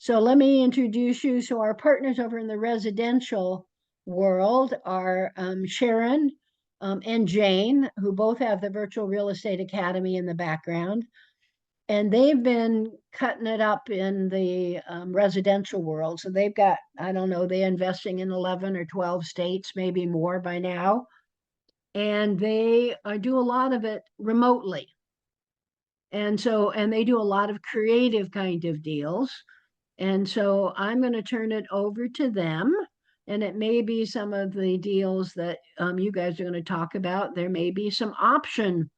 So let me introduce you. So our partners over in the residential world are Sharon and Jane, who both have the Virtual Real Estate Academy in the background. And they've been cutting it up in the residential world. So they've got, I don't know, they're investing in 11 or 12 states, maybe more by now. And they do a lot of it remotely. And they do a lot of creative kind of deals. And so I'm going to turn it over to them. And it may be some of the deals that you guys are going to talk about. There may be some options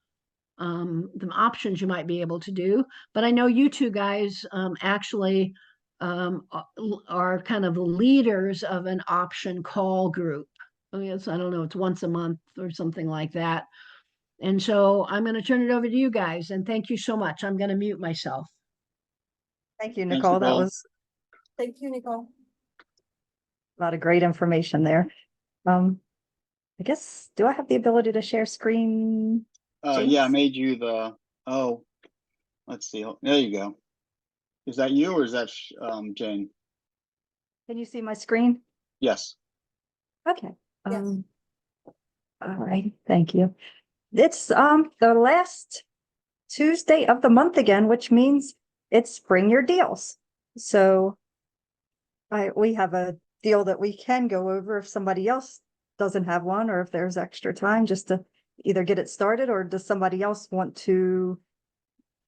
you might be able to do. But I know you two guys actually are kind of the leaders of an option call group. I mean, I don't know, it's once a month or something like that. And so I'm going to turn it over to you guys. And thank you so much. I'm going to mute myself. Thank you, Thanks, Nicole. That Nicole. was Thank you, Nicole. A lot of great information there. I guess, do I have the ability to share screen? Yeah, I made you the, let's see. There you go. Is that you or is that Jane? Can you see my screen? Yes. Okay. Yes. All right. Thank you. It's the last Tuesday of the month again, which means it's Bring Your Deals. So we have a deal that we can go over if somebody else doesn't have one, or if there's extra time, just to either get it started, or does somebody else want to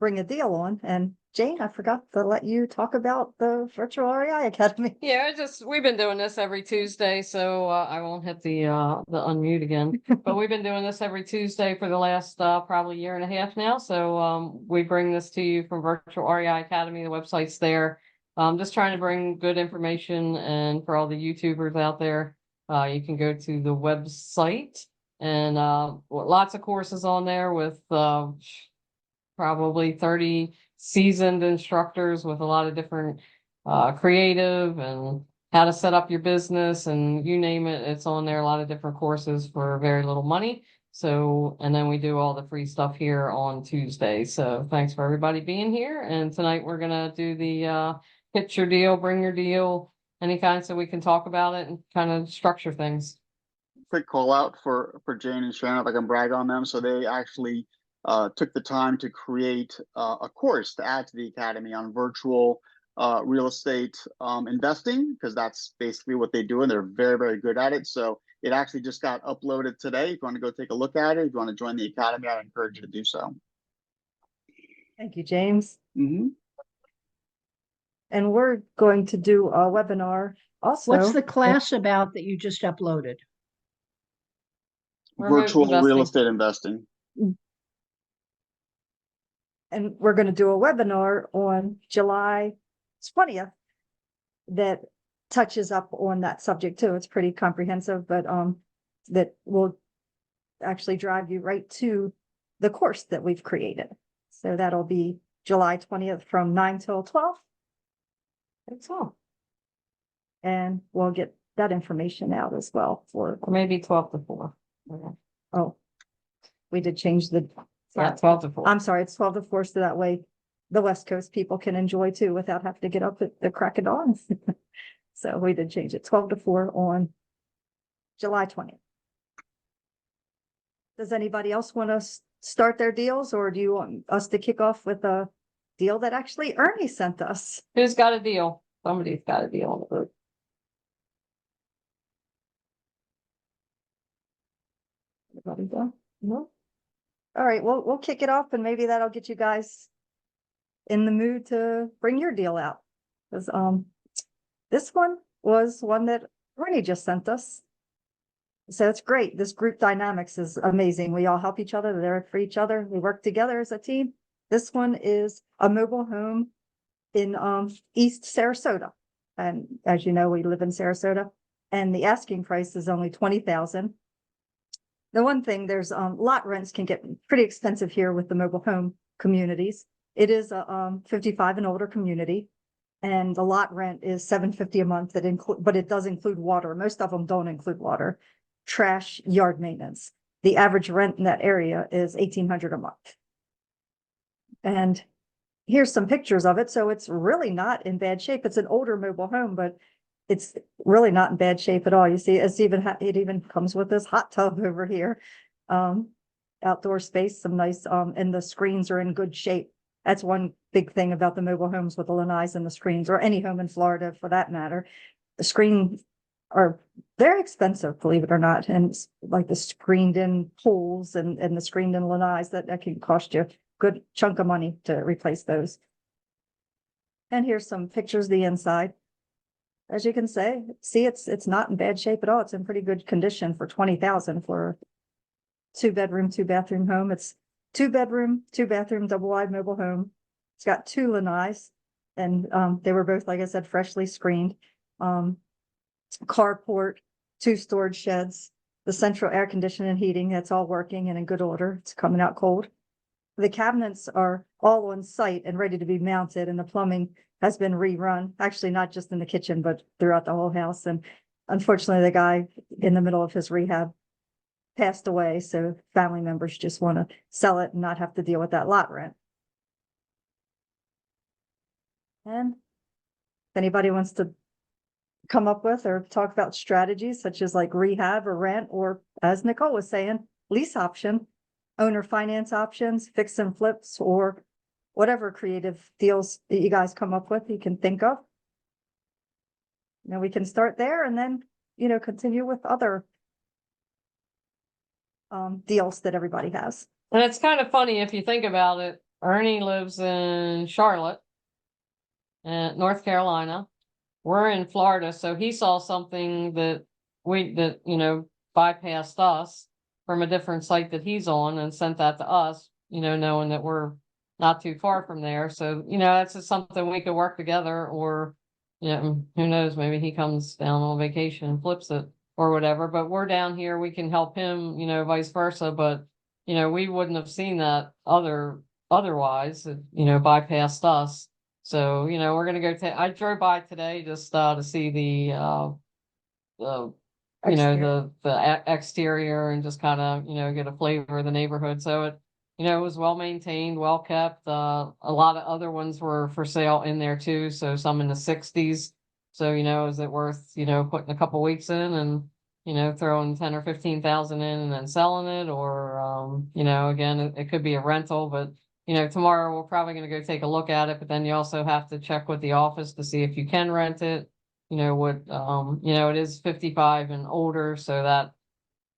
bring a deal on? And Jane, I forgot to let you talk about the Virtual REI Academy. Yeah, we've been doing this every Tuesday, so I won't hit the unmute again. But we've been doing this every Tuesday for the last probably year and a half now. So we bring this to you from Virtual REI Academy. The website's there. Just trying to bring good information, and for all the YouTubers out there, you can go to the website, and lots of courses on there with probably 30 seasoned instructors with a lot of different creative and how to set up your business, and you name it, it's on there. A lot of different courses for very little money. So, and then we do all the free stuff here on Tuesday. So thanks for everybody being here. And tonight we're going to do the pitch your deal, bring your deal, any kind, so we can talk about it and kind of structure things. Quick call out for Jane and Sharon, if I can brag on them. So they actually took the time to create a course to add to the Academy on virtual real estate investing, because that's basically what they do, and they're very, very good at it. So it actually just got uploaded today. If you want to go take a look at it, if you want to join the Academy, I encourage you to do so. Thank you, James. Mm-hmm. And we're going to do a webinar also. What's the class about that you just uploaded? Virtual real estate investing. And we're going to do a webinar on July 20th that touches up on that subject too. It's pretty comprehensive, but that will actually drive you right to the course that we've created. So that'll be July 20th from 9 till 12. That's all. And we'll get that information out as well for Maybe 12 to 4. Okay. Oh, we did change the. Yeah, 12 to 4. I'm sorry, it's 12 to 4, so that way the West Coast people can enjoy too without having to get up at the crack of dawn. So we did change it 12 to 4 on July 20th. Does anybody else want to start their deals, or do you want us to kick off with a deal that actually Ernie sent us? Who's got a deal? Somebody's got a deal on the group. Everybody go? No. All right, well, we'll kick it off, and maybe that'll get you guys in the mood to bring your deal out. Because this one was one that Ernie just sent us. So it's great. This group dynamics is amazing. We all help each other. They're there for each other. We work together as a team. This one is a mobile home in East Sarasota. And as you know, we live in Sarasota, and the asking price is only $20,000. The one thing, there's lot rents can get pretty expensive here with the mobile home communities. It is a 55 and older community, and the lot rent is $750 a month. That but it does include water. Most of them don't include water, trash, yard maintenance. The average rent in that area is $1,800 a month. And here's some pictures of it. So it's really not in bad shape. It's an older mobile home, but it's really not in bad shape at all. You see, it even comes with this hot tub over here. Outdoor space, some nice, and the screens are in good shape. That's one big thing about the mobile homes with the lanais and the screens, or any home in Florida for that matter. The screens are very expensive, believe it or not. And it's like the screened in pools and the screened in lanais that can cost you a good chunk of money to replace those. And here's some pictures of the inside. As you can see, it's not in bad shape at all. It's in pretty good condition for $20,000 for a 2-bedroom, 2-bathroom home. It's 2-bedroom, 2-bathroom, double wide mobile home. It's got 2 lanais, and they were both, like I said, freshly screened. Carport, 2 storage sheds, the central air conditioning and heating, that's all working and in good order. It's coming out cold. The cabinets are all on site and ready to be mounted, and the plumbing has been rerun, actually not just in the kitchen, but throughout the whole house. And unfortunately, the guy in the middle of his rehab passed away, so family members just want to sell it and not have to deal with that lot rent. And if anybody wants to come up with or talk about strategies such as like rehab or rent, or as Nicole was saying, lease option, owner finance options, fix and flips, or whatever creative deals that you guys come up with, you can think of. Now we can start there and then, continue with other deals that everybody has. And it's kind of funny if you think about it. Ernie lives in Charlotte, North Carolina. We're in Florida, so he saw something that bypassed us from a different site that he's on and sent that to us, knowing that we're not too far from there. So, that's just something we could work together, or, who knows, maybe he comes down on vacation and flips it or whatever, but we're down here, we can help him, vice versa. But, we wouldn't have seen that otherwise, bypassed us. So, we're going to go I drove by today just to see the exterior and just kind of, get a flavor of the neighborhood. So it was well maintained, well kept. A lot of other ones were for sale in there too. So some in the 60s. So, is it worth, putting a couple weeks in and, throwing 10 or 15,000 in and then selling it? Or, again, it could be a rental, but tomorrow we're probably going to go take a look at it, but then you also have to check with the office to see if you can rent it. It is 55 and older, so that,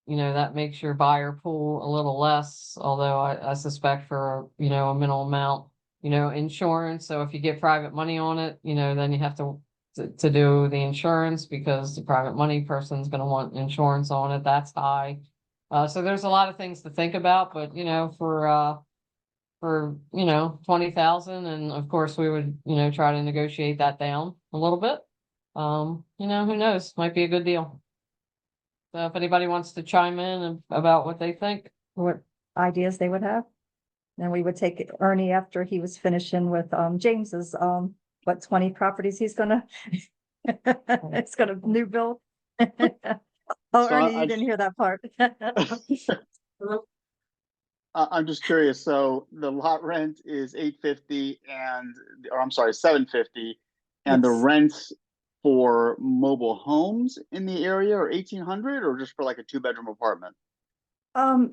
that makes your buyer pool a little less, although I suspect for, a minimal amount, insurance. So if you get private money on it, then you have to do the insurance, because the private money person's going to want insurance on it. That's high. So there's a lot of things to think about, but, for 20,000, and of course we would try to negotiate that down a little bit. Who knows, might be a good deal. So if anybody wants to chime in about what they think, What ideas they would have. Then we would take Ernie after he was finishing with James's 20 properties he's gonna it's gonna new build. Oh, So Ernie, you didn't hear that part. I'm just curious. So the lot rent is $850 $750, and the Yes. rents for mobile homes in the area are $1,800, or just for like a 2-bedroom apartment?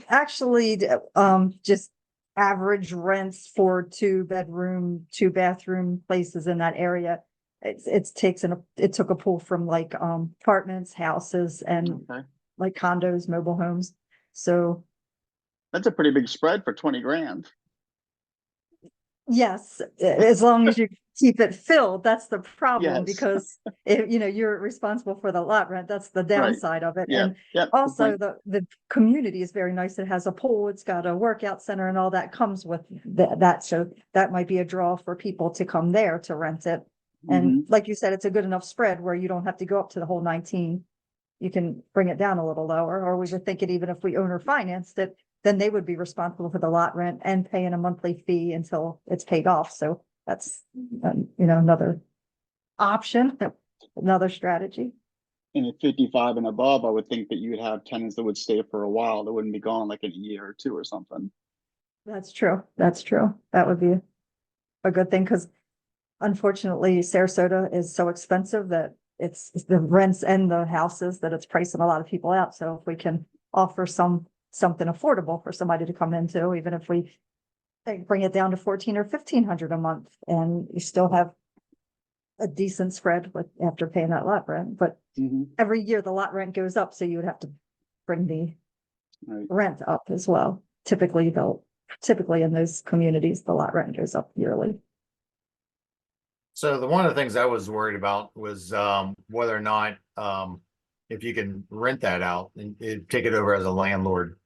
Actually, just average rents for 2-bedroom, 2-bathroom places in that area. It took a pull from like apartments, houses, and Okay, like condos, mobile homes. So that's a pretty big spread for 20 grand. yes, as long as you keep it filled, that's the problem, Yes. because if you're responsible for the lot rent, that's the downside of it. Yeah. And Yep. also the community is very nice. It has a pool, it's got a workout center, and all that comes with that. So that might be a draw for people to come there to rent it. And like you said, it's a good enough spread where you don't have to go up to the whole 19. You can bring it down a little lower, or we were thinking even if we owner financed it, then they would be responsible for the lot rent and paying a monthly fee until it's paid off. So that's, another option, another strategy. And at 55 and above, I would think that you would have tenants that would stay for a while. That wouldn't be gone like in a year or two or something. That's true. That's true. That would be a good thing, because unfortunately Sarasota is so expensive that it's the rents and the houses that it's pricing a lot of people out. So if we can offer something affordable for somebody to come into, even if we bring it down to 14 or 1,500 a month, and you still have a decent spread with after paying that lot rent. But Mhm. every year the lot rent goes up, so you would have to bring the Right. rent up as well. Typically in those communities, the lot rent goes up yearly. So one of the things I was worried about was whether or not if you can rent that out and take it over as a landlord.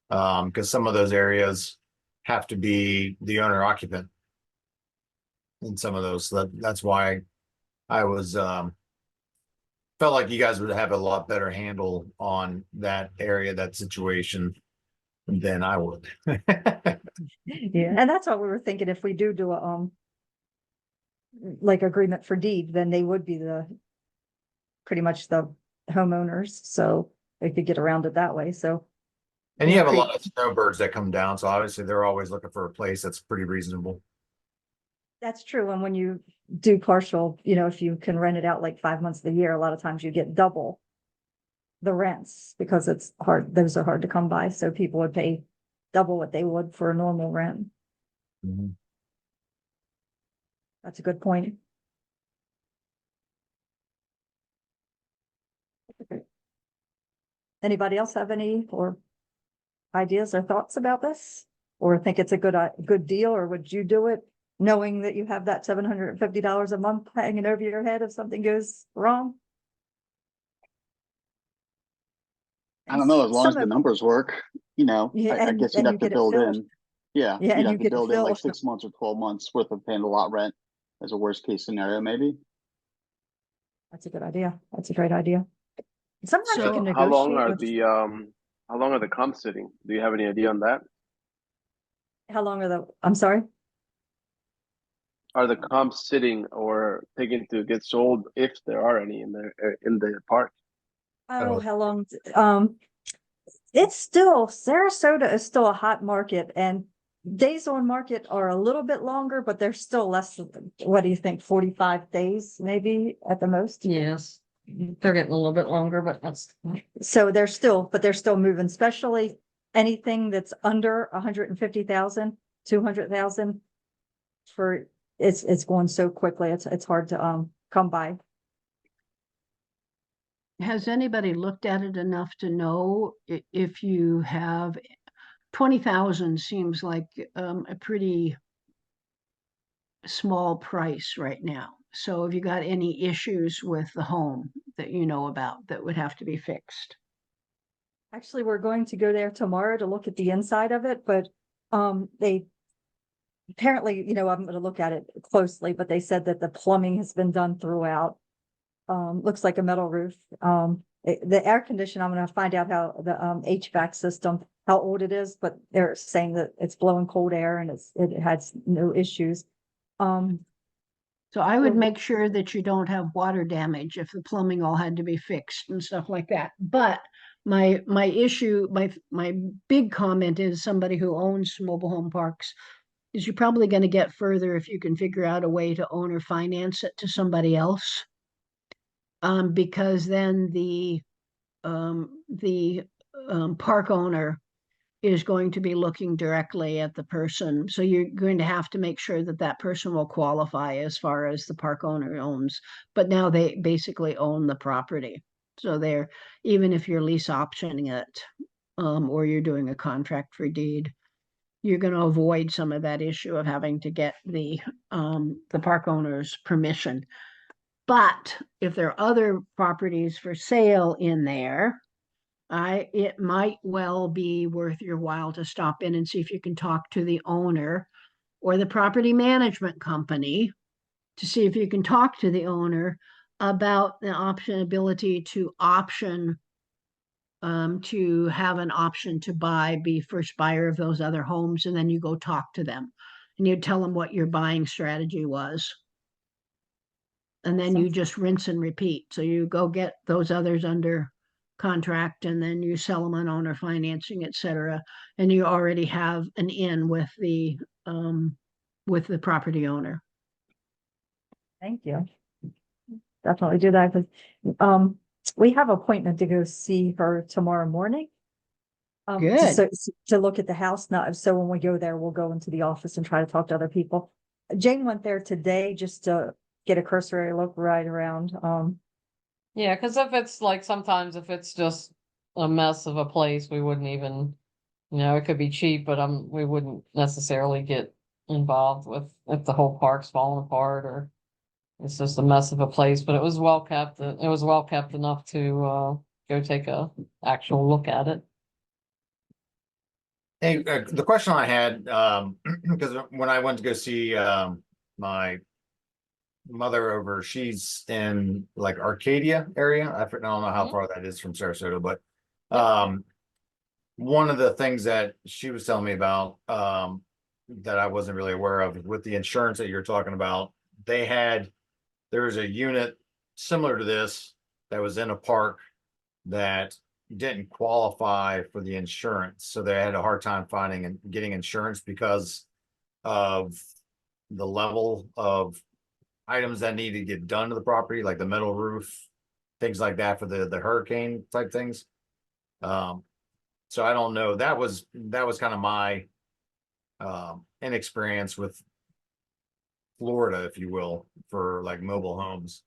Because some of those areas have to be the owner occupant in some of those. So that's why I was felt like you guys would have a lot better handle on that area, that situation than I would. Yeah, and that's what we were thinking. If we do a like agreement for deed, then they would be pretty much the homeowners, so they could get around it that way. So And you Yeah, have a pre- lot of snowbirds that come down, so obviously they're always looking for a place that's pretty reasonable. that's true. And when you do partial, if you can rent it out like 5 months of the year, a lot of times you get double the rents, because it's hard. Those are hard to come by. So people would pay double what they would for a normal rent. Mhm. That's a good point. Anybody else have any or ideas or thoughts about this? Or think it's a good deal, or would you do it knowing that you have that $750 a month hanging over your head if something goes wrong? I don't know, as long as Some the of- numbers work, Yeah, I guess you'd and you have to get it build filled. in. Yeah, Yeah, you'd and you have to get it build in like filled. 6 months or 12 months worth of paying a lot rent as a worst case scenario, maybe. That's a good idea. That's a great idea. Sometimes you So can How long negotiate are with, how long are the comps sitting? Do you have any idea on that? how long are I'm sorry? Are the comps sitting or taken to get sold, if there are any in the park? Oh, how long? It's still, Sarasota is still a hot market, and days on market are a little bit longer, but they're still less than, what do you think, 45 days maybe at the most? Yes, they're getting a little bit longer, but that's, So they're still moving, especially anything that's under 150,000, 200,000. For it's going so quickly. It's hard to come by. has anybody looked at it enough to know if you have 20,000 seems like a pretty small price right now. So have you got any issues with the home that you know about that would have to be fixed? Actually, we're going to go there tomorrow to look at the inside of it, but they apparently, I'm going to look at it closely, but they said that the plumbing has been done throughout. Looks like a metal roof. The air conditioner, I'm going to find out how the HVAC system, how old it is, but they're saying that it's blowing cold air and it has no issues. So I would Well, make sure that you don't have water damage if the plumbing all had to be fixed and stuff like that. But my issue, my big comment is somebody who owns mobile home parks is you're probably going to get further if you can figure out a way to own or finance it to somebody else. Because then the park owner is going to be looking directly at the person. So you're going to have to make sure that that person will qualify as far as the park owner owns. But now they basically own the property. So they're, even if you're lease optioning it, or you're doing a contract for deed, you're going to avoid some of that issue of having to get the park owner's permission. But if there are other properties for sale in there, it might well be worth your while to stop in and see if you can talk to the owner or the property management company to see if you can talk to the owner about the ability to option, to have an option to be first buyer of those other homes, and then you go talk to them and you tell them what your buying strategy was. And then you just rinse and repeat. So you go get those others under contract and then you sell them on owner financing, et cetera. And you already have an in with the with the property owner. Thank you. Definitely do that, because we have appointment to go see her tomorrow morning. Good. To look at the house. Now, so when we go there, we'll go into the office and try to talk to other people. Jane went there today just to get a cursory look right around. Yeah, because if it's like sometimes if it's just a mess of a place, we wouldn't even, it could be cheap, but we wouldn't necessarily get involved with if the whole park's falling apart or it's just a mess of a place. But it was well kept. It was well kept enough to go take a actual look at it. Hey, the question I had, because when I went to go see my mother over, she's in like Arcadia area. I don't know how Mhm. far that is from Sarasota, but one of the things that she was telling me about that I wasn't really aware of with the insurance that you're talking about, there was a unit similar to this that was in a park that didn't qualify for the insurance. So they had a hard time finding and getting insurance because of the level of items that need to get done to the property, like the metal roof, things like that for the hurricane type things. So I don't know. That was kind of my inexperience with Florida, if you will, for like mobile homes.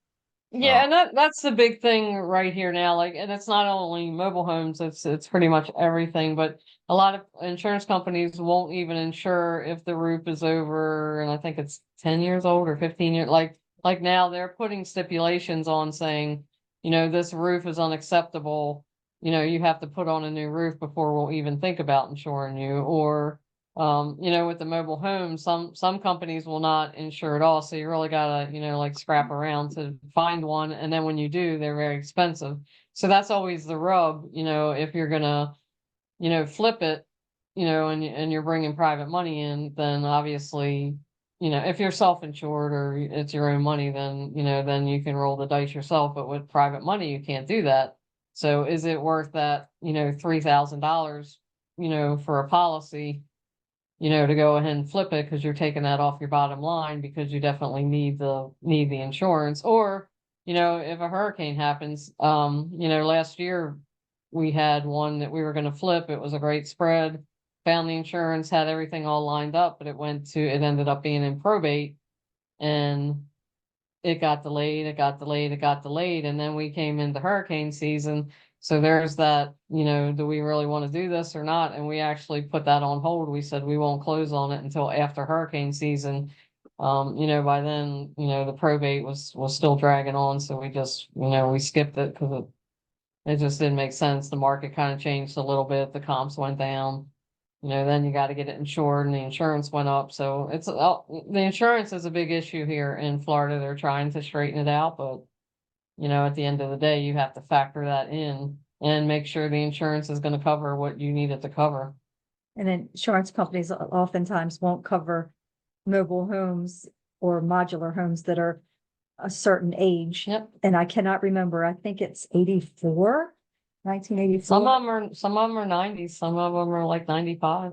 Yeah, and that's the big thing right here now. Like, and it's not only mobile homes, it's pretty much everything. But a lot of insurance companies won't even insure if the roof is over, and I think it's 10 years old or 15 years. Like now they're putting stipulations on saying, this roof is unacceptable. You have to put on a new roof before we'll even think about insuring you. Or with the mobile home, some companies will not insure at all. So you really gotta, like scrap around to find one. And then when you do, they're very expensive. So that's always the rub, if you're gonna, flip it, and you're bringing private money in, then obviously, if you're self-insured or it's your own money, then, then you can roll the dice yourself. But with private money, you can't do that. So is it worth that, $3,000, for a policy? To go ahead and flip it because you're taking that off your bottom line because you definitely need the insurance. Or, if a hurricane happens, last year we had one that we were going to flip. It was a great spread, found the insurance, had everything all lined up, but it ended up being in probate and it got delayed, it got delayed, it got delayed. And then we came into hurricane season. So there's that, do we really want to do this or not? And we actually put that on hold. We said we won't close on it until after hurricane season. By then, the probate was still dragging on. So we just, we skipped it because it just didn't make sense. The market kind of changed a little bit. The comps went down. Then you got to get it insured and the insurance went up. So the insurance is a big issue here in Florida. They're trying to straighten it out, but at the end of the day, you have to factor that in and make sure the insurance is going to cover what you need it to cover. And insurance companies oftentimes won't cover mobile homes or modular homes that are a certain age. Yep. And I cannot remember, I think it's 1984. Some of them are 90s, some of them are like 95,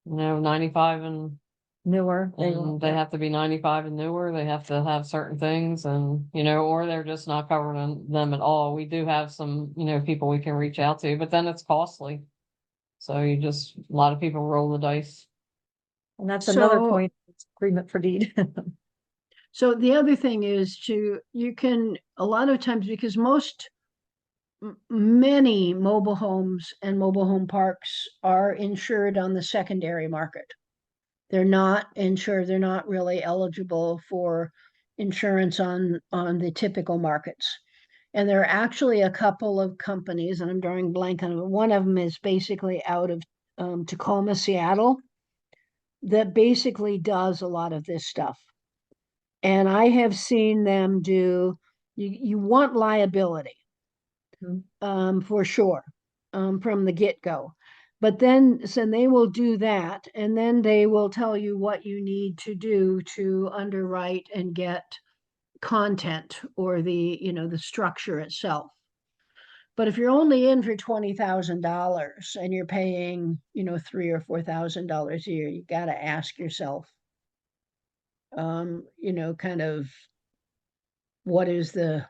95 and Newer. they have to be 95 and newer. They have to have certain things and, or they're just not covering them at all. We do have some, people we can reach out to, but then it's costly. So a lot of people roll the dice. And that's another So- point, it's agreement for deed. So the other thing is you can, a lot of times, because many mobile homes and mobile home parks are insured on the secondary market. They're not insured, they're not really eligible for insurance on the typical markets. And there are actually a couple of companies, and I'm drawing blank on them. One of them is basically out of Tacoma, Seattle, that basically does a lot of this stuff. And I have seen them do, you want liability for sure from the get-go. But then, so they will do that, and then they will tell you what you need to do to underwrite and get content or the structure itself. But if you're only in for $20,000 and you're paying, $3,000 or $4,000 a year, you got to ask yourself, you know, kind of what is the,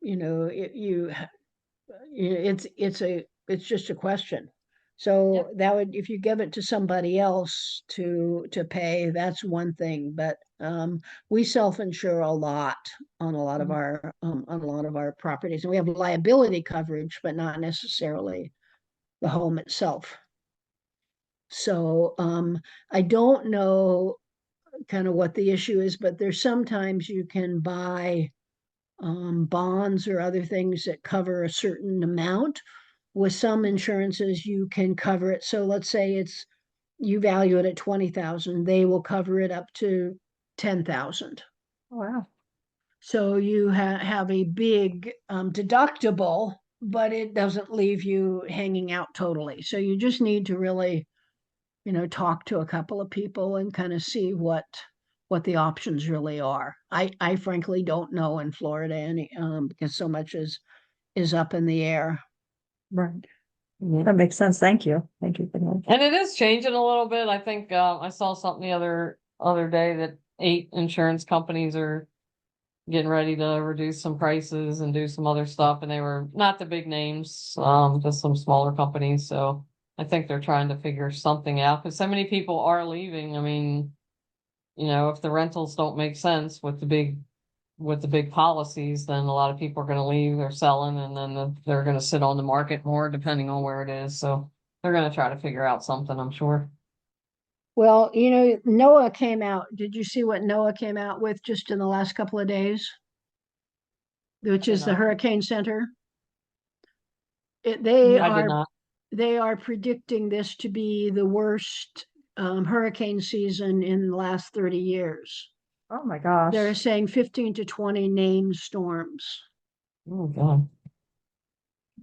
you know, it's just a question. So that would, if you give it to somebody else to pay, that's one thing, but we self-insure a lot on a lot of our properties, and we have liability coverage, but not necessarily the home itself. So I don't know kind of what the issue is, but there's sometimes you can buy bonds or other things that cover a certain amount. With some insurances, you can cover it. So let's say you value it at 20,000, they will cover it up to 10,000. Wow. So you have a big deductible, but it doesn't leave you hanging out totally. So you just need to really, you know, talk to a couple of people and kind of see what the options really are. I frankly don't know in Florida any because so much is up in the air. Right. That makes sense. Thank you. Thank you for that. And it is changing a little bit. I think I saw something the other day that 8 insurance companies are getting ready to reduce some prices and do some other stuff, and they were not the big names, just some smaller companies. So I think they're trying to figure something out because so many people are leaving. I mean, you know, if the rentals don't make sense with the big policies, then a lot of people are going to leave. They're selling, and then they're going to sit on the market more, depending on where it is. So they're going to try to figure out something, I'm sure. Well, you know, NOAA came out. Did you see what NOAA came out with just in the last couple of days? Which is the Hurricane Center. I did not. They are predicting this to be the worst hurricane season in the last 30 years. Oh my gosh. They're saying 15 to 20 named storms. Oh God.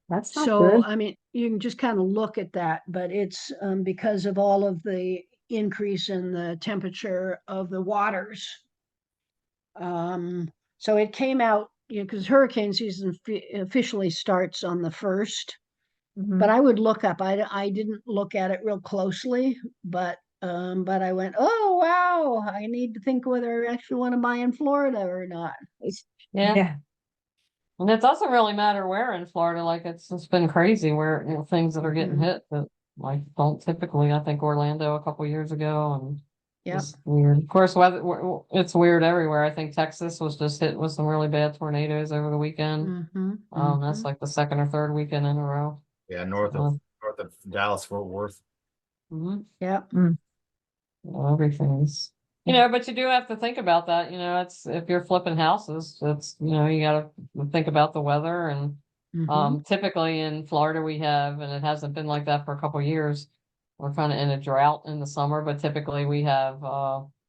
That's not So, good. I mean, you can just kind of look at that, but it's because of all of the increase in the temperature of the waters. So it came out, you know, because hurricane season officially starts on the 1st. But I would look up. I didn't look at it real closely, but I went, oh wow, I need to think whether I actually want to buy in Florida or not. Yeah. Yeah. And it doesn't really matter where in Florida. Like it's been crazy where, you know, things that are getting Mhm. hit that like don't typically. I think Orlando a couple years ago, and Yep. it's weird. Of course, weather it's weird everywhere. I think Texas was just hit with some really bad tornadoes over the weekend. That's like the second or third weekend in a row. Yeah, north of Dallas, Fort Worth. Yep. Everything's, you know, but you do have to think about that. You know, it's if you're flipping houses, it's, you know, you got to think about the weather. And typically in Florida we have, and it hasn't been like that for a couple of years, we're kind of in a drought in the summer, but typically we have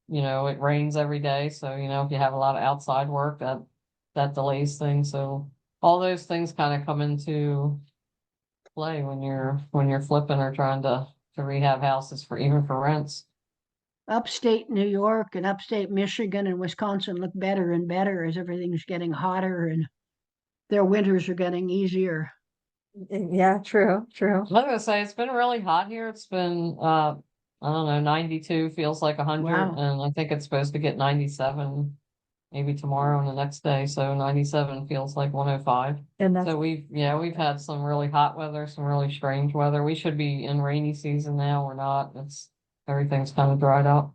you know, it rains every day, so you know, if you have a lot of outside work, that delays things. So all those things kind of come into play when you're flipping or trying to rehab houses for even for rents. Upstate New York and upstate Michigan and Wisconsin look better and better as everything's getting hotter and their winters are getting easier. Yeah, true. I was gonna say it's been really hot here. It's been I don't know, 92 feels like 100, Wow. and I think it's supposed to get 97 maybe tomorrow and the next day. So 97 feels like 105. And that's So we've had some really hot weather, some really strange weather. We should be in rainy season now. We're not. It's everything's kind of dried up.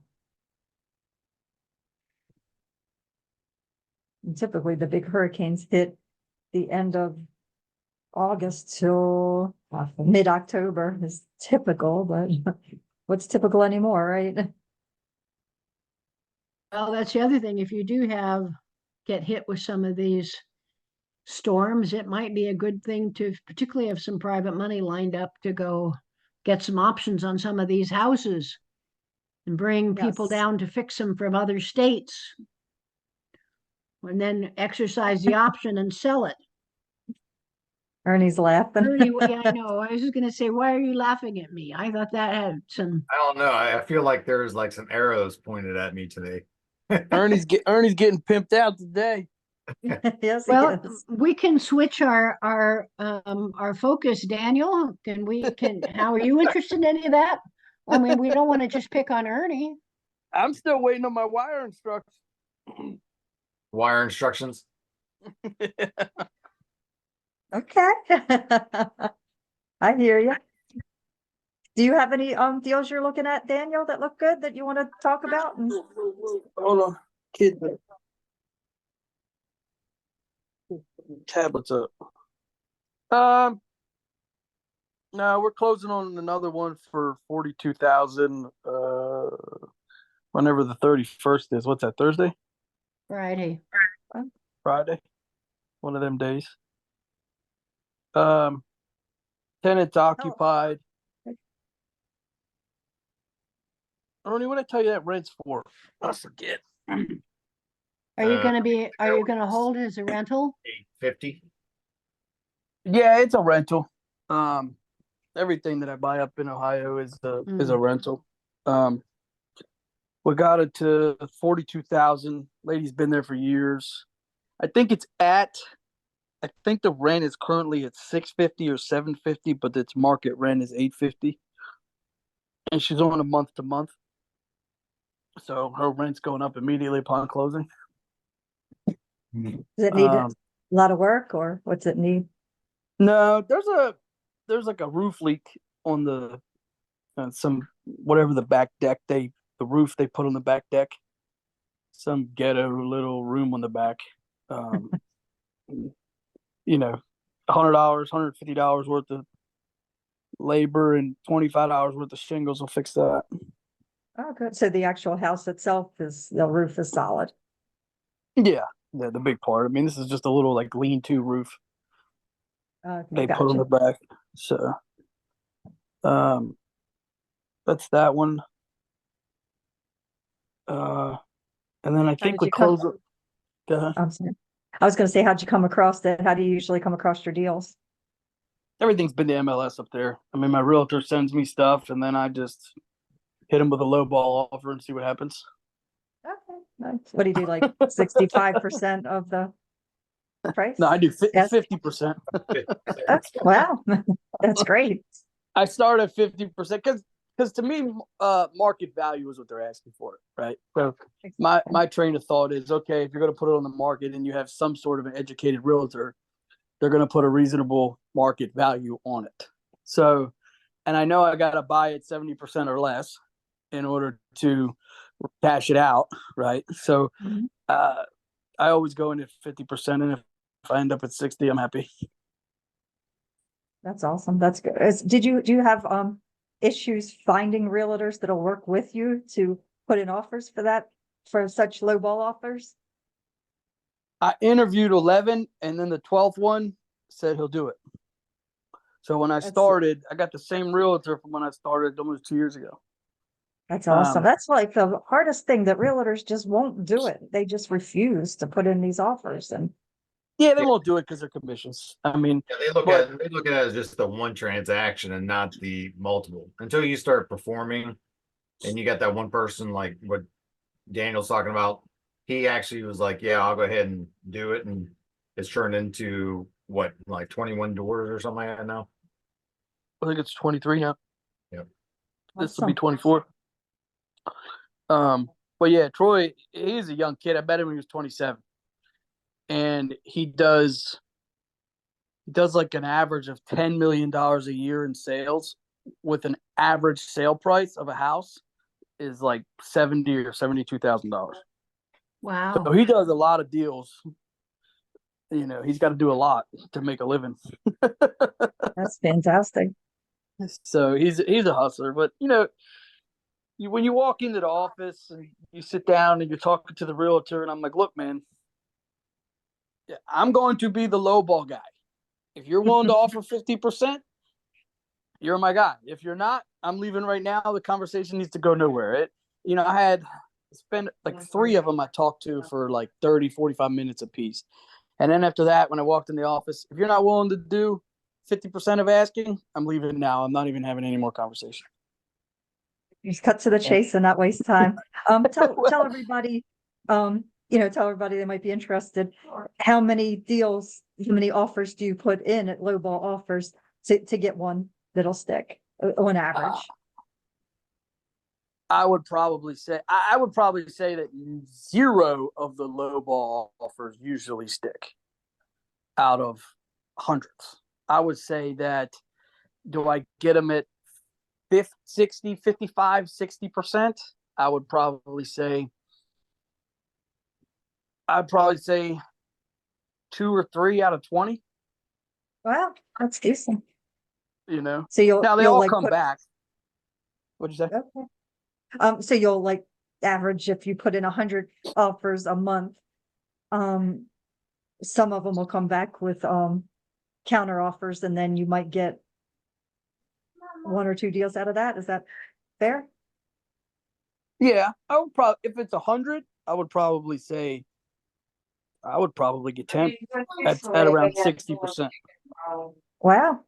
typically the big hurricanes hit the end of August till mid-October is typical, but what's typical anymore, right? Well, that's the other thing. If you do get hit with some of these storms, it might be a good thing to particularly have some private money lined up to go get some options on some of these houses and bring people Yes. down to fix them from other states and then exercise the option and sell it. Ernie's laughing. Ernie, yeah, I know. I was just going to say, why are you laughing at me? I thought that had some. I don't know. I feel like there's like some arrows pointed at me today. Ernie's getting pimped out today. Yes, he Well, is. we can switch our focus, Daniel. How are you interested in any of that? I mean, we don't want to just pick on Ernie. I'm still waiting on my wire instructions. Wire instructions. Okay. I hear you. Do you have any deals you're looking at, Daniel, that look good that you want to talk about? And Hold on, kid. Tablets up. No, we're closing on another one for 42,000. Whenever the 31st is. What's that? Thursday? Friday. Friday? One of them days. Tenants occupied. Ernie, what did I tell you that rent's for? I forget. Are you gonna hold it as a rental? 850. Yeah, it's a rental. Everything that I buy up in Ohio is a rental. We got it to 42,000. Lady's been there for years. I think the rent is currently at 650 or 750, but its market rent is 850. And she's on a month to month. So her rent's going up immediately upon closing. does it need a lot of work, or what's it need? No, there's like a roof leak on the whatever the back deck the roof they put on the back deck. Some ghetto little room on the back. You know, $100, $150 worth of labor and $25 worth of shingles will fix that. Oh, good. So the actual house itself the roof is solid. Yeah, the big part. I mean, this is just a little like lean-to roof they put on the back. So, that's that one. And then I think we close it. I'm sorry. I was going to say, how'd you come across that? How do you usually come across your deals? Everything's been the MLS up there. I mean, my realtor sends me stuff, and then I just hit him with a low ball offer and see what happens. Okay, nice. What do you do? Like 65% of the price? No, I do 50%. Wow, that's great. I start at 50% because to me, market value is what they're asking for, right? So my train of thought is, okay, if you're going to put it on the market and you have some sort of an educated realtor, they're going to put a reasonable market value on it. So, and I know I got to buy it 70% or less in order to cash it out, right? So I always go in at 50%, and if I end up at 60, I'm happy. That's awesome. That's good. Do you have issues finding realtors that'll work with you to put in offers for such low ball offers? I interviewed 11, and then the 12th one said he'll do it. So when I started, I got the same realtor from when I started almost 2 years ago. That's awesome. That's like the hardest thing, that realtors just won't do it. They just refuse to put in these offers. And yeah, they won't do it because they're commissions. I mean, they look at it as just the one transaction and not the multiple. Until you start performing, and you got that one person like what Daniel's talking about. He actually was like, "Yeah, I'll go ahead and do it," and it's turned into what, like 21 doors or something like that now. I think it's 23 now. Yep. This will be 24. But yeah, Troy, he's a young kid. I met him when he was 27. And he does like an average of $10 million a year in sales, with an average sale price of a house is like $70,000 or $72,000. Wow. So he does a lot of deals. You know, he's got to do a lot to make a living. that's fantastic. So he's a hustler. But you know, when you walk into the office and you sit down and you're talking to the realtor, and I'm like, look, man, I'm going to be the lowball guy. If you're willing to offer 50%, you're my guy. If you're not, I'm leaving right now. The conversation needs to go nowhere. I spent like 3 of them I talked to for like 30, 45 minutes a piece. And then after that, when I walked in the office, if you're not willing to do 50% of asking, I'm leaving now. I'm not even having any more conversation. Just cut to the chase and not waste time. Tell everybody, tell everybody they might be interested. How many offers do you put in at lowball offers to get one that'll stick on average? I would probably say that 0 of the low ball offers usually stick out of hundreds. I would say that, do I get them at 50, 60, 55, 60%? I would probably say, I'd probably say 2 or 3 out of 20, Wow, that's decent. you know. So Now they you'll all like come put, back. What'd you say? so you'll like average, if you put in 100 offers a month, some of them will come back with counter offers, and then you might get 1 or 2 deals out of that. Is that fair? Yeah, I would probably, if it's 100, I would probably say I would probably get 10 at around 60%. Wow.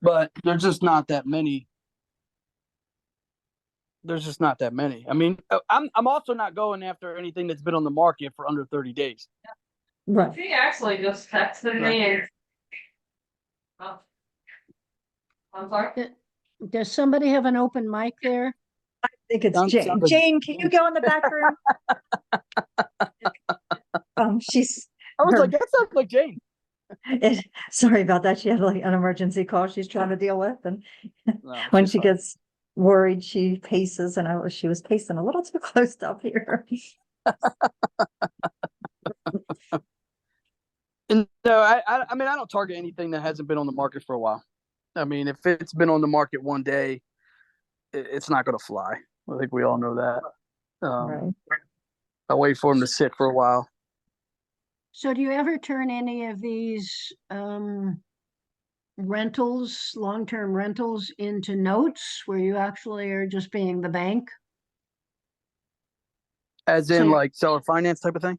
But there's just not that many. There's just not that many. I mean, I'm also not going after anything that's been on the market for under 30 days. Right. She actually just texted me and. Oh. I'm sorry? Does somebody have an open mic there? I think it's Sounds Jane. like- Jane, can you go in the back room? She's I was her- like, that sounds like Jane. sorry about that. She had like an emergency call she's trying to deal with, and No, when she's she fine. gets worried, she paces, and she was pacing a little too close up here. And no, I mean, I don't target anything that hasn't been on the market for a while. I mean, if it's been on the market one day, it's not going to fly. I think we all know that. Right. I wait for them to sit for a while. So do you ever turn any of these rentals, long-term rentals, into notes where you actually are just being the bank? As in, So- like, seller finance type of thing?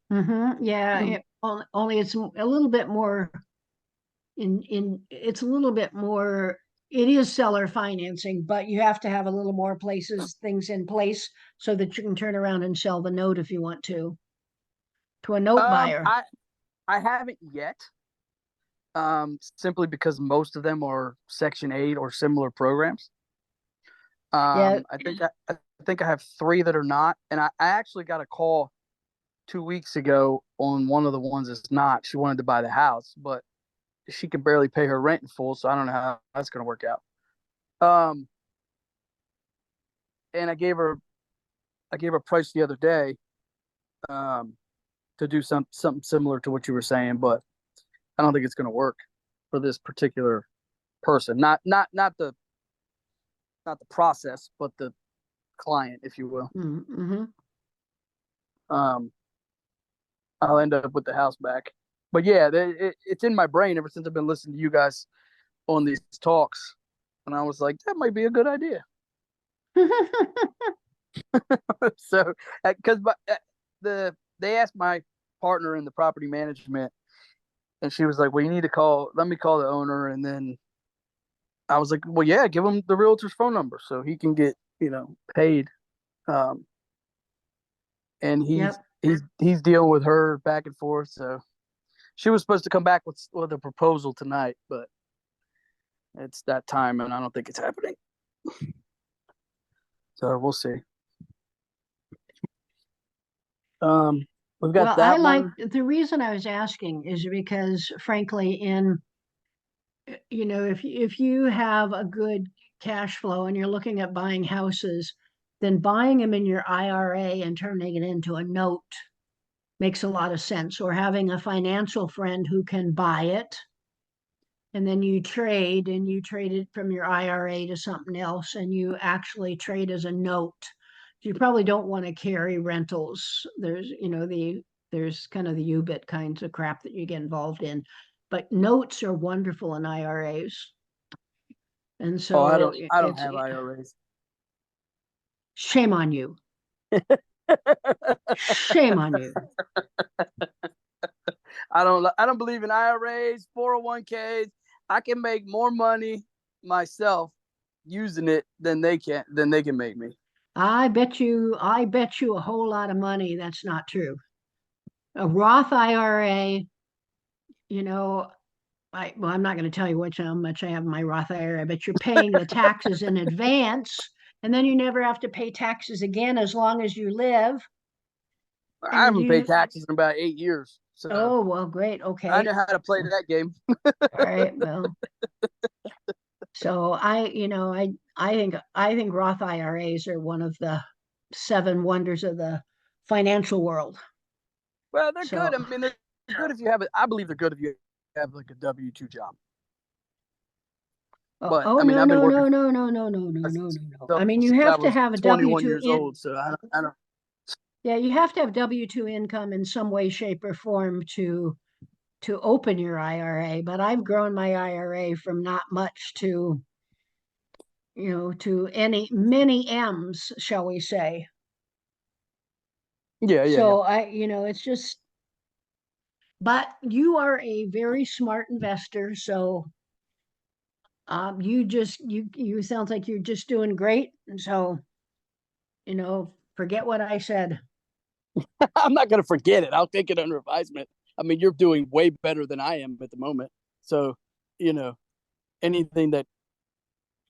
Yeah, only it's a little bit more it's a little bit more, it is seller financing, but you have to have a little more things in place so that you can turn around and sell the note if you want to a note buyer. I haven't yet. Simply because most of them are Section 8 or similar programs. Yeah. I think I have 3 that are not, and I actually got a call 2 weeks ago on one of the ones that's not. She wanted to buy the house, but she can barely pay her rent in full, so I don't know how that's going to work out. And I gave her a price the other day, to do something similar to what you were saying, but I don't think it's going to work for this particular person. Not the process, but the client, if you will. Mm-hmm. I'll end up with the house back. But yeah, it's in my brain ever since I've been listening to you guys on these talks, and I was like, that might be a good idea. So, because they asked my partner in the property management, and she was like, well, let me call the owner. And then I was like, well, yeah, give him the realtor's phone number so he can get, paid. And he's dealing with her back and forth. So she was supposed to come back with a proposal tonight, but it's that time and I don't think it's happening. So we'll see. We've got that one. The reason I was asking is because frankly, if you have a good cash flow and you're looking at buying houses, then buying them in your IRA and turning it into a note makes a lot of sense, or having a financial friend who can buy it. And then you trade it from your IRA to something else, and you actually trade as a note. You probably don't want to carry rentals. There's kind of the UBIT kinds of crap that you get involved in, but notes are wonderful in IRAs. And so I don't have IRAs. Shame on you. Shame on you. I don't believe in IRAs, 401ks. I can make more money myself using it than they can make me. I bet you a whole lot of money that's not true. A Roth IRA, I'm not going to tell you how much I have in my Roth IRA, but you're paying the taxes in advance And then you never have to pay taxes again as long as you live. I And haven't paid you- taxes in about 8 years. So Oh, well, great. I Okay. know how to play that game. All right. Well, so I think Roth IRAs are one of the 7 wonders of the financial world. Well, they're So- good. I mean, they're good if you have it. I believe they're good if you have like a W-2 job. But, Oh, I mean, no, I've been no, no, working no, no, no, no, no, no, no, no. I mean, you since I have to was have a 21 W-2 years old. So I don't. Yeah, you have to have W-2 income in some way, shape, or form to open your IRA. But I've grown my IRA from not much to, to many M's, shall we say. Yeah, yeah, So it's just, but you are a very smart investor. So you sounds like you're just doing great. And so, forget what I said. yeah. I'm not gonna forget it. I'll take it under advisement. I mean, you're doing way better than I am at the moment. So, you know, anything that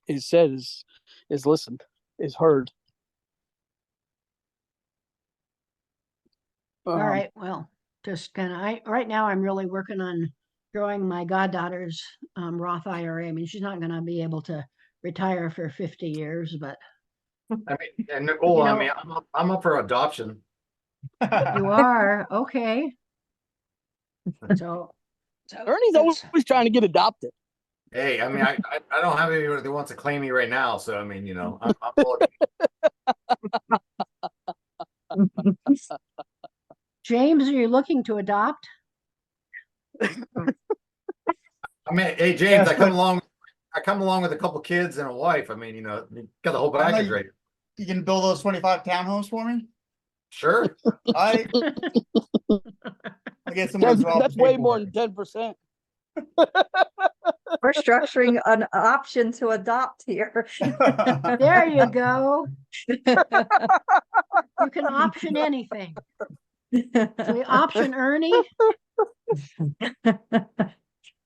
is said is listened, is heard. All right, well, just kind of, right now I'm really working on growing my goddaughter's Roth IRA. I mean, she's not going to be able to retire for 50 years, but I mean, and Nicole, You I know- mean, I'm up for adoption. you are, okay. So, Ernie's that's- always trying to get adopted. Hey, I mean, I don't have anyone that wants to claim me right now, so I mean, I'm looking. James, are you looking to adopt? I mean, hey, James, I come along with a couple kids and a wife. I mean, you got the whole I know package you- right. You can build those 25 townhomes for me? Sure. I get someone to draw up That's the way more than paperwork. 10%. We're structuring an option to adopt here. There you go. You can option anything. So we option Ernie.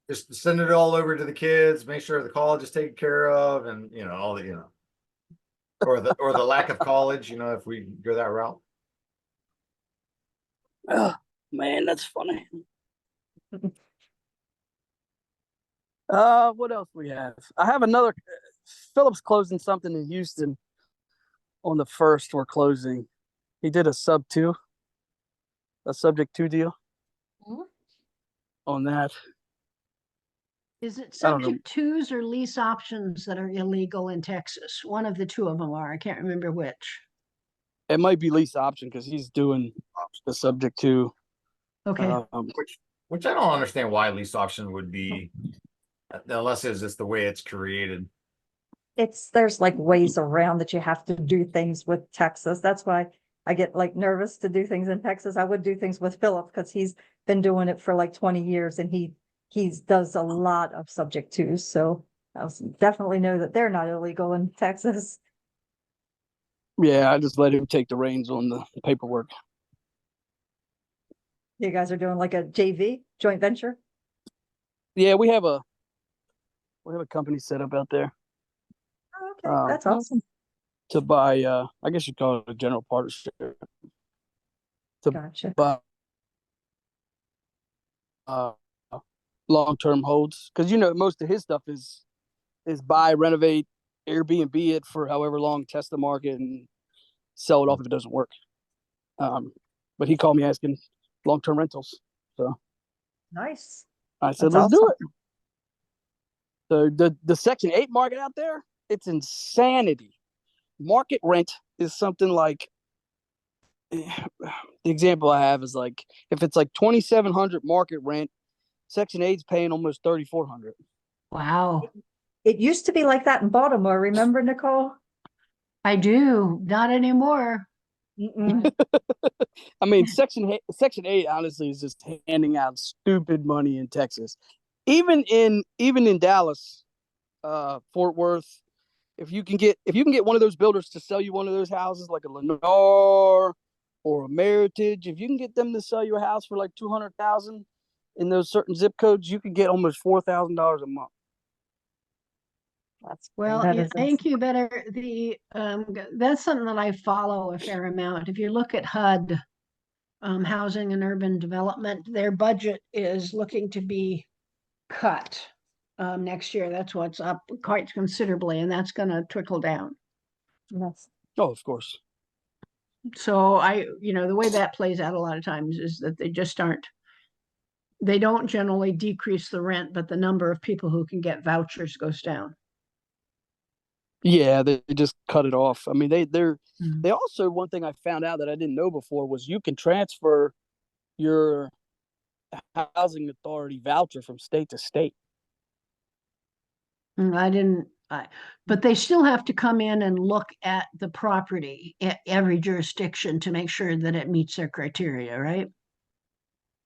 Just send it all over to the kids, make sure the college is taken care of, and all the or the lack of college, if we go that route. Oh, man, that's funny. What else we have? I have another. Philip's closing something in Houston on the 1st. We're closing. He did a subject 2 deal Mhm. on that. Is it I don't know. subject twos or lease options that are illegal in Texas? One of the two of them are. I can't remember which. It might be lease option because he's doing the subject 2. Okay. Which I don't understand why lease option would be, unless it's just the way it's created. There's like ways around that you have to do things with Texas. That's why I get like nervous to do things in Texas. I would do things with Philip because he's been doing it for like 20 years and he does a lot of subject twos. So I definitely know that they're not illegal in Texas. Yeah, I just let him take the reins on the paperwork. You guys are doing like a JV, joint venture? Yeah, we have a company set up out there Oh, okay, that's awesome. to buy. I guess you'd call it a general partnership. Gotcha. Buy long-term holds because most of his stuff is buy, renovate, Airbnb it for however long, test the market, and sell it off if it doesn't work. But he called me asking long-term rentals, so Nice. I said, That's let's do awesome. it. So the Section 8 market out there, it's insanity. Market rent is something like, the example I have is like, if it's like 2,700 market rent, Section 8's paying almost 3,400. Wow. It used to be like that in Baltimore. Remember, Nicole? I do. Not anymore. Mm-mm. I mean, Section 8 honestly is just handing out stupid money in Texas. Even in Dallas, Fort Worth, if you can get one of those builders to sell you one of those houses like a Lennar or a Meritage, if you can get them to sell you a house for like $200,000 in those certain zip codes, you could get almost $4,000 a month. Well, that yeah, is I think you better, that's something that I follow a fair amount. If you look at HUD, Housing and Urban Development, their budget is looking to be cut next year. That's what's up quite considerably, and that's gonna trickle down. Yes. Oh, of course. So the way that plays out a lot of times is that they don't generally decrease the rent, but the number of people who can get vouchers goes down. Yeah, they just cut it off. I mean, Mm. they also, one thing I found out that I didn't know before was you can transfer your housing authority voucher from state to state. I didn't, but they still have to come in and look at the property at every jurisdiction to make sure that it meets their criteria, right?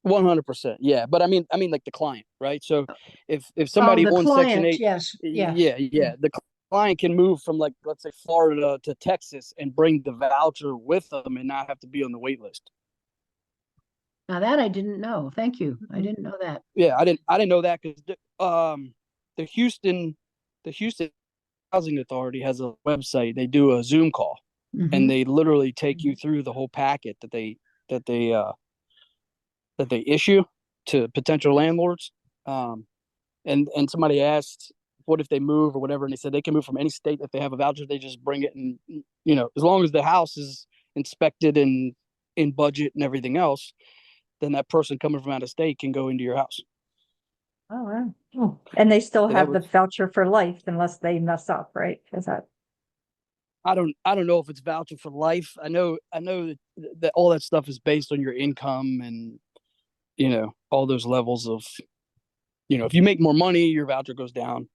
100%. Yeah. But I mean like the client, right? So if Oh, somebody the on Section client, 8, yes, yeah. yeah, the client can move from, like, let's say Florida to Texas and bring the voucher with them and not have to be on the wait list. Now that I didn't know. Thank you. I didn't know that. Yeah, I didn't know that because the Houston Housing Authority has a website. They do a Zoom call Mhm. and they literally take you through the whole packet that they issue to potential landlords. And somebody asked, what if they move or whatever? And they said they can move from any state if they have a voucher. They just bring it, and as long as the house is inspected and in budget and everything else, then that person coming from out of state can go into your house. Oh, wow. Oh, and they still So have that the voucher for life unless they mess up, right? Is that? I don't know if it's voucher for life. I know that all that stuff is based on your income and all those levels of, if you make more money, your voucher goes down.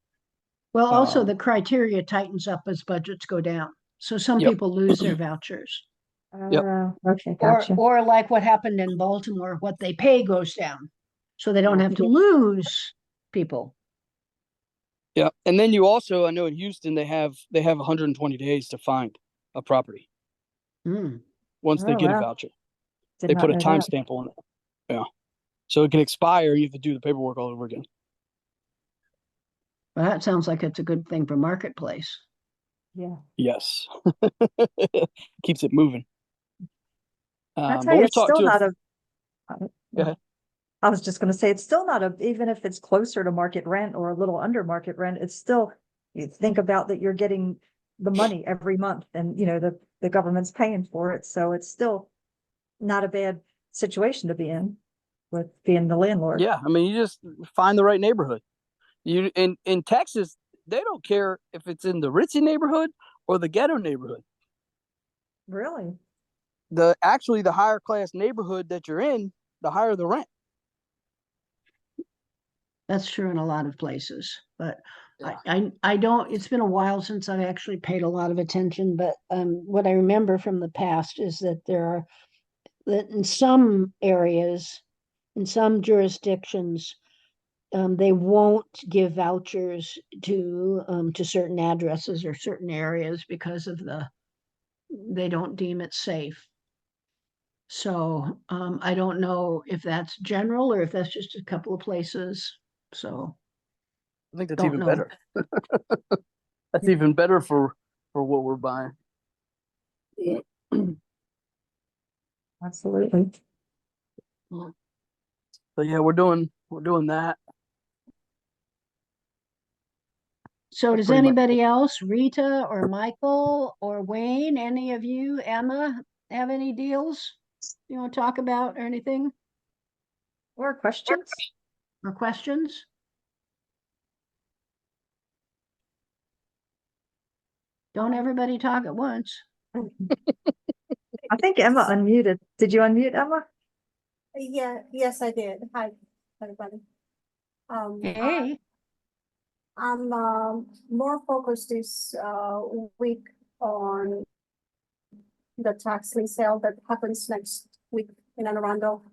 Well, also the criteria tightens up as budgets go down. So some Yep. people lose their vouchers. Okay, Or gotcha. or like what happened in Baltimore, what they pay goes down. So they don't have to lose people. Yeah, and then you also, I know in Houston they have 120 days to find a property Mm. once they Oh, get a wow. voucher. Did They not put a know that. timestamp on it. Yeah, so it can expire. You have to do the paperwork all over again. Well, that sounds like it's a good thing for marketplace. Yeah. Yes, keeps it moving. I tell But you, we've it's talked still to. not a. Go ahead. I was just going to say, it's still not even if it's closer to market rent or a little under market rent, it's still, you think about that you're getting the money every month and, the government's paying for it. So it's still not a bad situation to be in with being the landlord. Yeah, I mean, you just find the right neighborhood. You in Texas, they don't care if it's in the ritzy neighborhood or the ghetto neighborhood. Really? The higher class neighborhood that you're in, the higher the rent. That's true in a lot of places, but Yeah. I don't, it's been a while since I've actually paid a lot of attention, but what I remember from the past is that that in some areas, in some jurisdictions, they won't give vouchers to certain addresses or certain areas because of they don't deem it safe. So I don't know if that's general or if that's just a couple of places. So I think that's don't even know. better. That's even better for what we're buying. Absolutely. So yeah, we're doing that. So That's does pretty much anybody else, Rita or Michael or Wayne, any of you, Emma, have any deals you want to talk about or anything Or questions? or questions? Don't everybody talk at once. I think Emma unmuted. Did you unmute, Emma? Yes, I did. Hi, everybody. Hey, I'm more focused this week on the tax lien sale that happens next week in Anne Arundel.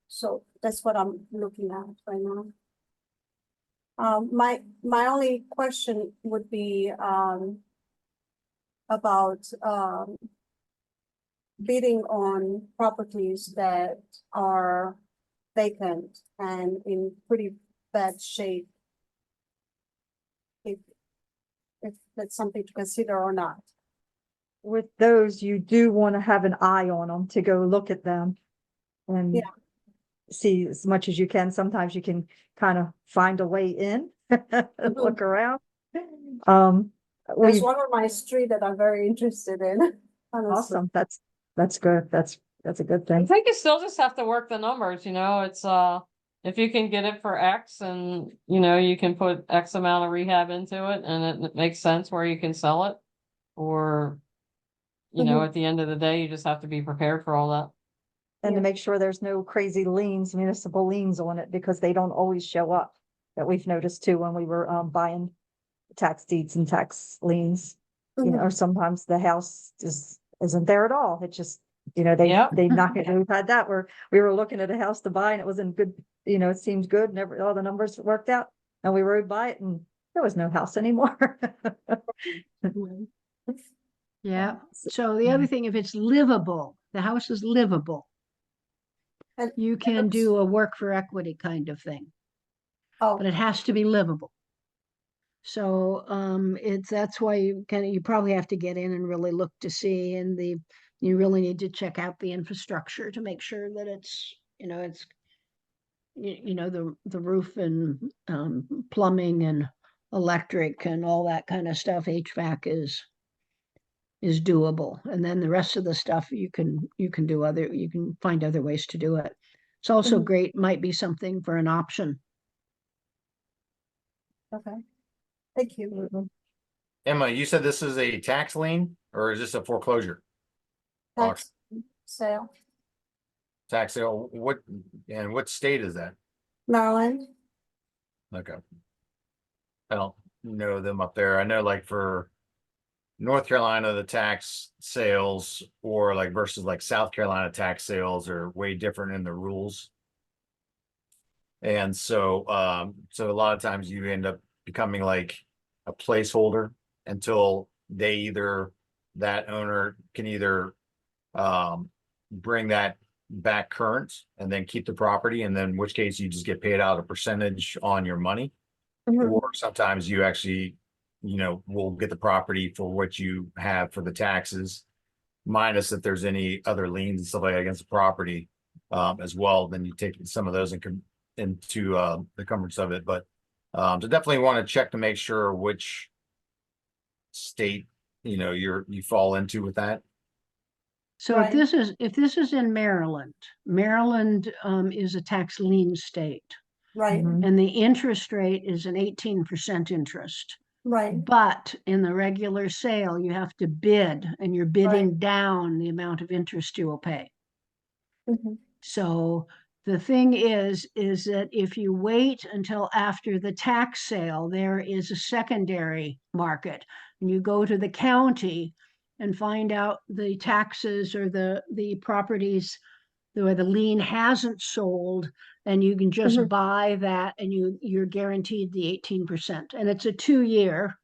So that's what I'm looking at right now. My only question would be about bidding on properties that are vacant and in pretty bad shape. if that's something to consider or not. With those, you do want to have an eye on them to go look at them. And Yeah. see as much as you can. Sometimes you can kind of find a way in, look around. There's We've one on my street that I'm very interested in. Honestly. awesome. That's good. That's a good I thing. think you still just have to work the numbers, it's, if you can get it for X and, you can put X amount of rehab into it and it makes sense where you can sell it. Or, Mhm. at the end of the day, you just have to be prepared for all that. And to Yeah. make sure there's no crazy liens, municipal liens on it, because they don't always show up. That we've noticed too when we were buying tax deeds and tax liens. Mhm. Or sometimes the house just isn't there at all. It just, Yep. they knock it. We've had that where we were looking at a house to buy and it was in good, it seemed good, and all the numbers worked out. And we rode by it and there was no house anymore. Yeah. So the other thing, if it's livable, the house is livable, And you can do a work for equity kind of thing, Oh, but it has to be livable. So that's why you probably have to get in and really look to see, and you really need to check out the infrastructure to make sure that it's the roof and plumbing and electric and all that kind of stuff. HVAC is doable, and then the rest of the stuff you can find other ways to do it. It's also Mhm. great, might be something for an option. okay. Thank you. Emma, you said this is a tax lien or is this a foreclosure? Tax sale, Tax sale, what state is that? Maryland. Okay. I don't know them up there. I know like for North Carolina, the tax sales or like versus like South Carolina tax sales are way different in the rules. And so a lot of times you end up becoming like a placeholder until that owner can either bring that back current and then keep the property, and then in which case you just get paid out a percentage on your money. Mhm. Or sometimes you actually, will get the property for what you have for the taxes, minus if there's any other liens and stuff like that against the property as well. Then you take some of those into the cumbrance of it. But so definitely want to check to make sure which state you fall into with that. So Right. if this is in Maryland, Maryland is a tax lien state, Right, Mhm. and the interest rate is an 18% interest. right. But in the regular sale, you have to bid, and you're bidding down the amount of interest you will pay. Mhm. So the thing is that if you wait until after the tax sale, there is a secondary market, and you go to the county and find out the taxes or the properties where the lien hasn't sold, and you can just Mhm. buy that, and you're guaranteed the 18%. And it's a 2-year.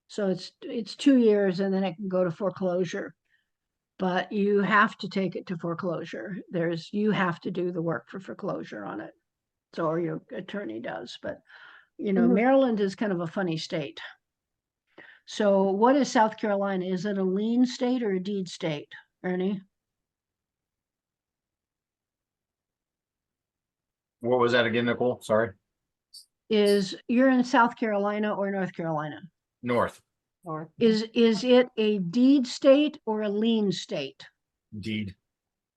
So it's 2 years, and then it can go to foreclosure. But you have to take it to foreclosure. You have to do the work for foreclosure on it. So, or your attorney does. But Mhm. Maryland is kind of a funny state. So what is South Carolina? Is it a lien state or a deed state, Ernie? What was that again, Nicole? Sorry. You're in South Carolina or North Carolina? North Or Is it a deed state or a lien state? deed.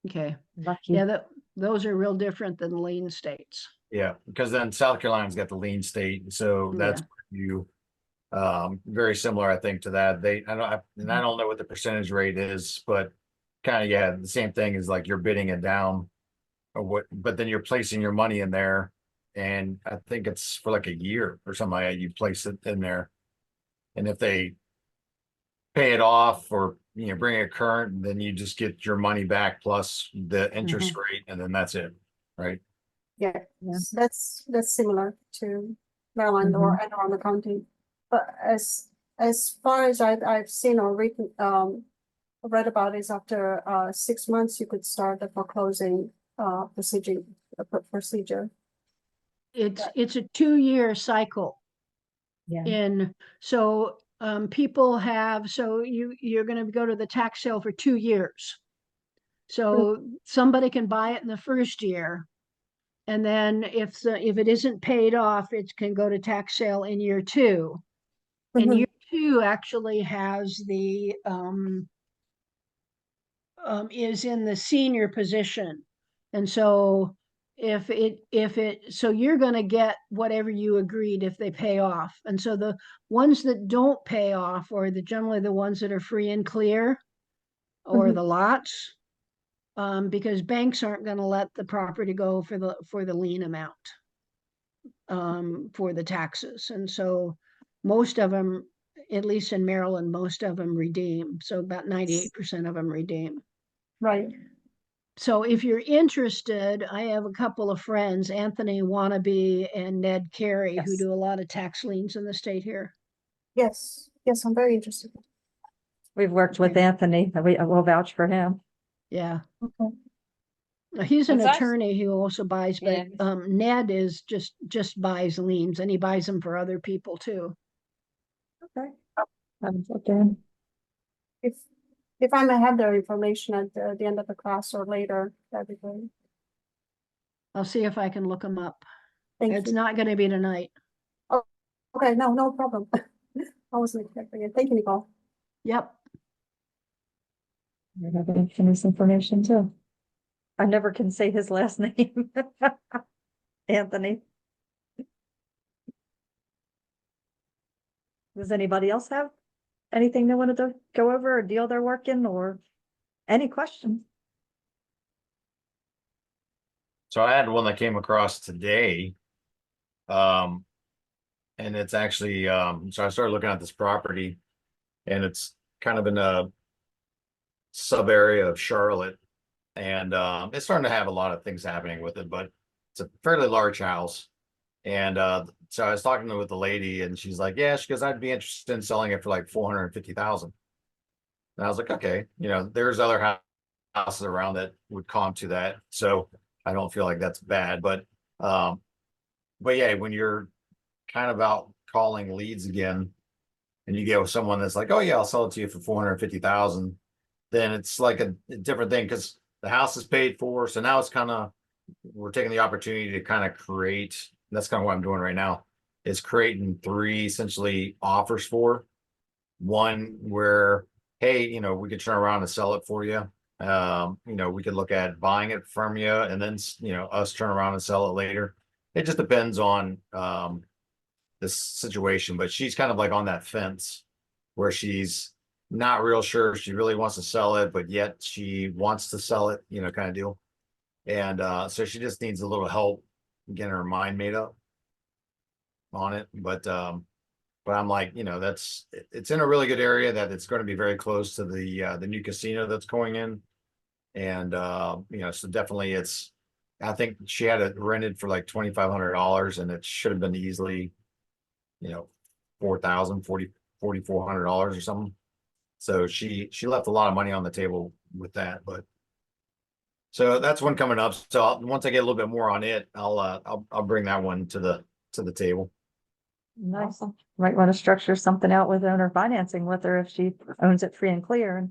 Okay. Lucky. Yeah, those are real different than lien states. Yeah, because then South Carolina's got the lien state, so that's you very similar, I think, to that. I don't know what the percentage rate is, but kind of, yeah, the same thing is like you're bidding it down or what, but then you're placing your money in there, and I think it's for like a year or something like that. You place it in there, and if they pay it off or bring it current, then you just get your money back plus the interest rate, and then that's it, right? Yeah, Yeah. that's similar to Maryland or Anne Arundel County. But as far as I've seen or read about is after 6 months you could start the foreclosing procedure. It's a 2-year cycle. Yeah. So people have, so you're going to go to the tax sale for 2 years. So somebody can buy it in the first year. And then if it isn't paid off, it can go to tax sale in year 2. And Mhm. year 2 actually has is in the senior position. And so so you're going to get whatever you agreed if they pay off. And so the ones that don't pay off are generally the ones that are free and clear, or Mhm. the lots, because banks aren't going to let the property go for the lien amount, for the taxes. And so most of them, at least in Maryland, most of them redeem. So about 98% of them redeem. Right. So if you're interested, I have a couple of friends, Anthony Wannabe and Ned Carey, who Yes. do a lot of tax liens in the state here. Yes, yes, I'm very interested. We've worked with Anthony. We'll vouch for him. Yeah. Okay. He's an It's act- attorney who also buys, but Yeah. Ned is just buys liens, and he buys them for other people too. Okay. Haven't looked in. If I may have their information at the end of the class or later, that'd be great. I'll see if I can look them up. Thank It's you. not going to be tonight. Okay, no problem. I wasn't expecting it. Thank you, Nicole. Yep. I have his information too. I never can say his last name. Anthony. Does anybody else have anything they wanted to go over, a deal they're working, or any questions? So I had one that came across today. And it's actually, so I started looking at this property and it's kind of in a sub area of Charlotte. And it's starting to have a lot of things happening with it, but it's a fairly large house. And so I was talking with the lady and she's like, yeah, she goes, I'd be interested in selling it for like 450,000. And I was like, okay, there's other houses around that would comp to that. So I don't feel like that's bad, but yeah, when you're kind of out calling leads again and you get with someone that's like, oh yeah, I'll sell it to you for 450,000, then it's like a different thing because the house is paid for. So now it's kind of, we're taking the opportunity to kind of create, that's kind of what I'm doing right now, is creating 3 essentially offers for one where, hey, we could turn around and sell it for you. We could look at buying it from you and then, us turn around and sell it later. It just depends on this situation, but she's kind of like on that fence where she's not real sure she really wants to sell it, but yet she wants to sell it, kind of deal. And so she just needs a little help getting her mind made up on it. But I'm like, it's in a really good area that it's going to be very close to the new casino that's going in. And so definitely I think she had it rented for like $2,500 and it should have been easily, $4,400 or something. So she left a lot of money on the table with that, but so that's one coming up. So once I get a little bit more on it, I'll bring that one to the table. Nice. Might want to structure something out with owner financing with her if she owns it free and clear and.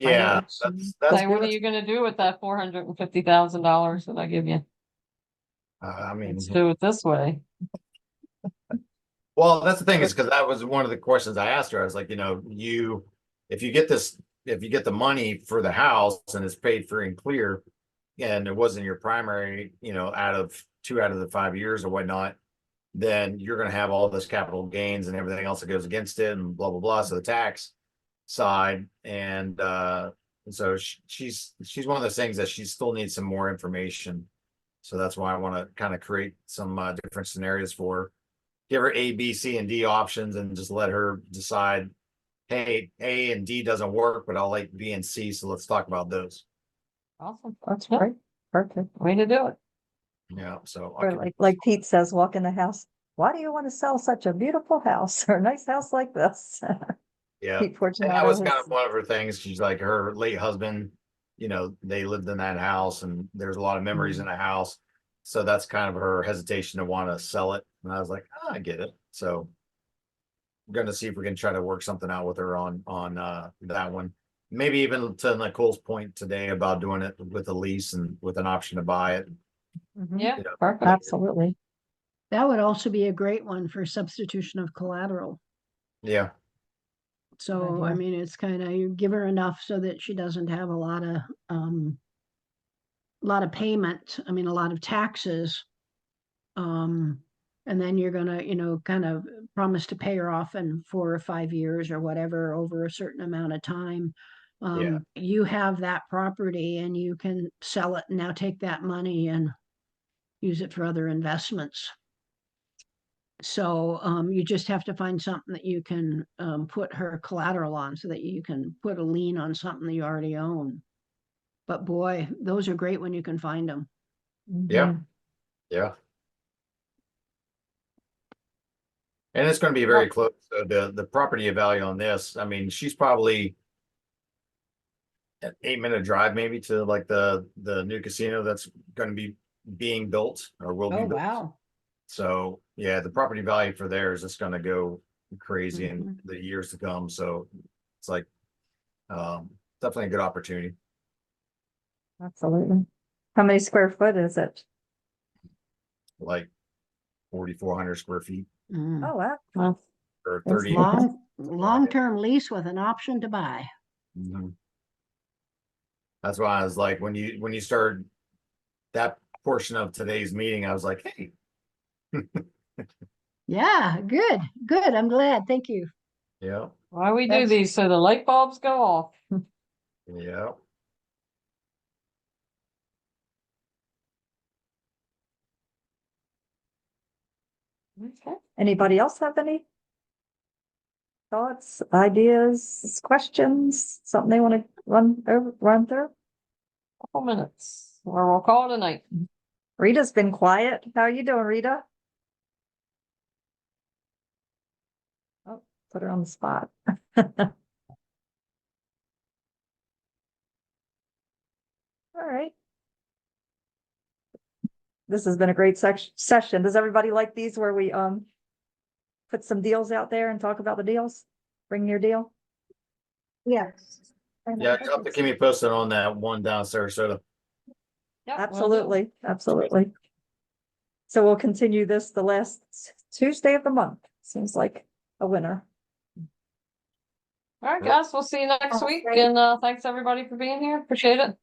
find out Yeah, what she- that's Say, what are you gonna do with that $450,000 that I give you? I mean, Let's do it this way. well, that's the thing is because that was one of the questions I asked her. I was like, if you get the money for the house and it's paid free and clear, and it wasn't your primary, out of 2 out of the 5 years or whatnot, then you're going to have all this capital gains and everything else that goes against it and blah, blah, blah. So the tax side. And so she's one of those things that she still needs some more information. So that's why I want to kind of create some different scenarios for her. Give her A, B, C, and D options and just let her decide, hey, A and D doesn't work, but I'll like B and C. So let's talk about those. Awesome. That's Yep. great. Perfect. Way to do it. Yeah. So Or like Pete says, walk in the house. Why do you want to sell such a beautiful house or a nice house like this? yeah. Pete And that Fortunato was kind has- of one of her things. She's like her late husband, they lived in that house and there's a lot of memories in the house. So that's kind of her hesitation to want to sell it. And I was like, oh, I get it. So gonna see if we can try to work something out with her on that one. Maybe even to Nicole's point today about doing it with a lease and with an option to buy it. Yeah, You know, perfect. Absolutely. That would also be a great one for substitution of collateral. Yeah, So, I idea. mean, it's kind of, you give her enough so that she doesn't have a lot of payment, I mean, a lot of taxes. And then you're gonna, kind of promise to pay her off in 4 or 5 years or whatever over a certain amount of time. Yeah. You have that property and you can sell it and now take that money and use it for other investments. So you just have to find something that you can put her collateral on so that you can put a lien on something that you already own. But boy, those are great when you can find them. yeah, Mhm. yeah. And it's gonna be very close. So the property value on this, I mean, she's probably an 8-minute drive maybe to like the new casino that's gonna be being built or will be Oh, built. wow. So yeah, the property value for there is just gonna go crazy in Mhm. the years to come. So it's like definitely a good opportunity. Absolutely. How many square foot is it? Like 4,400 square feet Mm. Oh, wow. Well, or That's 30. Long-term lease with an option to buy. Mhm. That's why I was like, when you started that portion of today's meeting, I was like, hey, Yeah, good, good. I'm glad. Thank you. yeah, why we do That's- these so the light bulbs go off. yeah. Okay. Anybody else have any thoughts, ideas, questions, something they want to run through? Couple minutes, or we'll call it a night. Rita's been quiet. How are you doing, Rita? Oh, put her on the spot. All right. This has been a great session. Does everybody like these where we put some deals out there and talk about the deals? Bring your deal. Yes. Yeah, you'll have to keep me posted on that one down Sarasota. Yep, will do. Absolutely, absolutely. So we'll continue this the last Tuesday of the month. Seems like a winner. All right, guys, we'll see you next week, and thanks everybody for being here. Appreciate it.